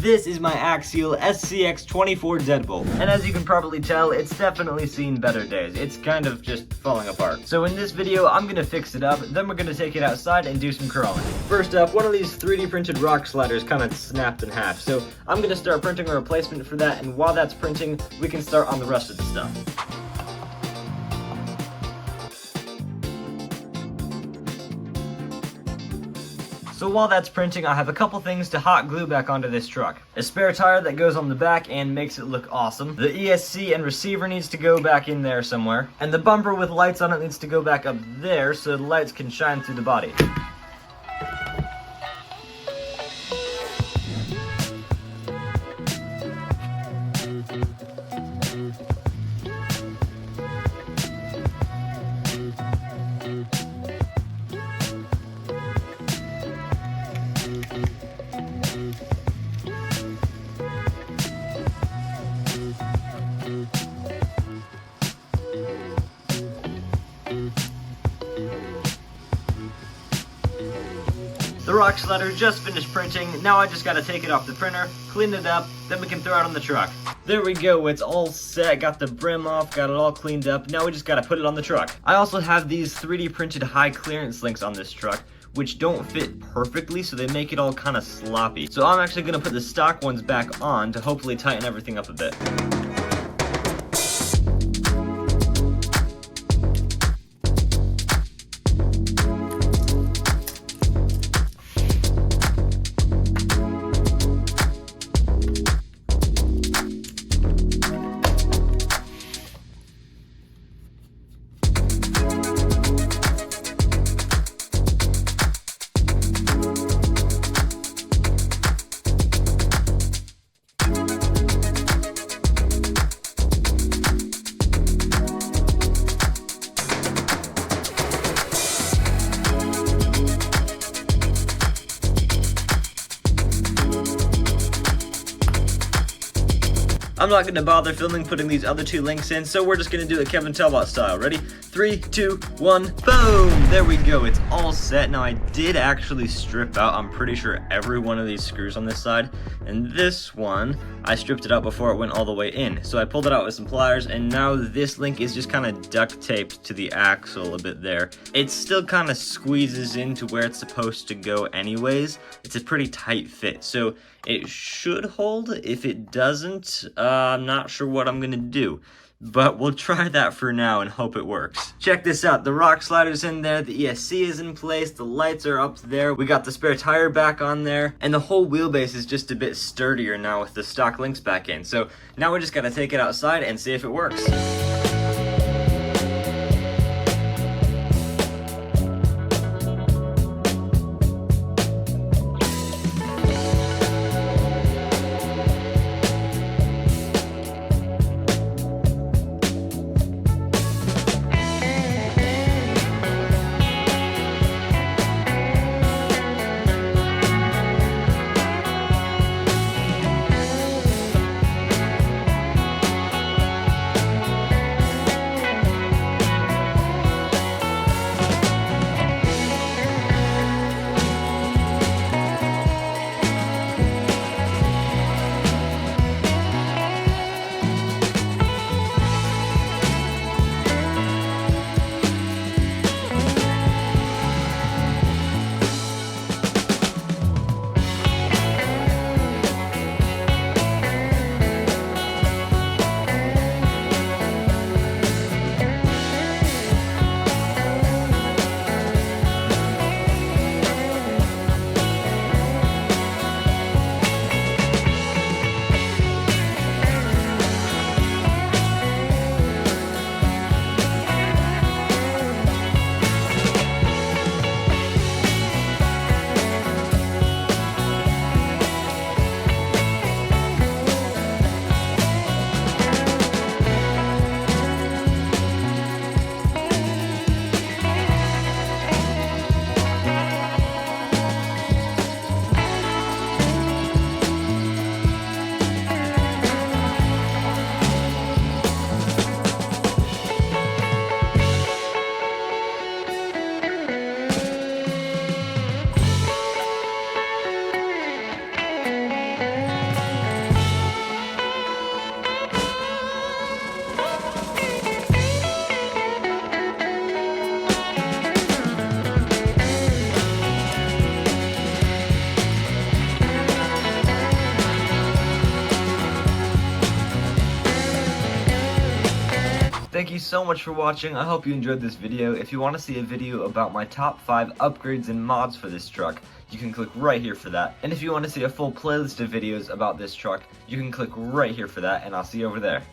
This is my Axial SCX24 Deadbolt, and as you can probably tell, it's definitely seen better days. It's kind of just falling apart. So in this video, I'm gonna fix it up, then we're gonna take it outside and do some crawling. First up, one of these 3D printed rock sliders kind of snapped in half, so I'm gonna start printing a replacement for that, and while that's printing, we can start on the rest of the stuff. So while that's printing, I have a couple things to hot glue back onto this truck. A spare tire that goes on the back and makes it look awesome. The ESC and receiver needs to go back in there somewhere. And the bumper with lights on it needs to go back up there so the lights can shine through the body. The rock slider just finished printing. Now I just gotta take it off the printer, clean it up, then we can throw it on the truck. There we go, it's all set, got the brim off, got it all cleaned up. Now we just gotta put it on the truck. I also have these 3D printed high clearance links on this truck, which don't fit perfectly, so they make it all kind of sloppy. So I'm actually gonna put the stock ones back on to hopefully tighten everything up a bit. I'm not going to bother filming putting these other two links in, so we're just going to do it Kevin Talbot style. Ready? 3, 2, 1, boom! There we go, it's all set. Now I did actually strip out, I'm pretty sure, every one of these screws on this side, and this one, I stripped it out before it went all the way in. So I pulled it out with some pliers, and now this link is just kind of duct taped to the axle a bit there. It still kind of squeezes into where it's supposed to go anyways. It's a pretty tight fit, so it should hold. If it doesn't, I'm not sure what I'm gonna do, but we'll try that for now and hope it works. Check this out, the rock slider's in there, the ESC is in place, the lights are up there, we got the spare tire back on there, and the whole wheelbase is just a bit sturdier now with the stock links back in. So now we just gotta take it outside and see if it works. Thank you so much for watching. I hope you enjoyed this video. If you want to see a video about my top 5 upgrades and mods for this truck, you can click right here for that. And if you want to see a full playlist of videos about this truck, you can click right here for that, and I'll see you over there.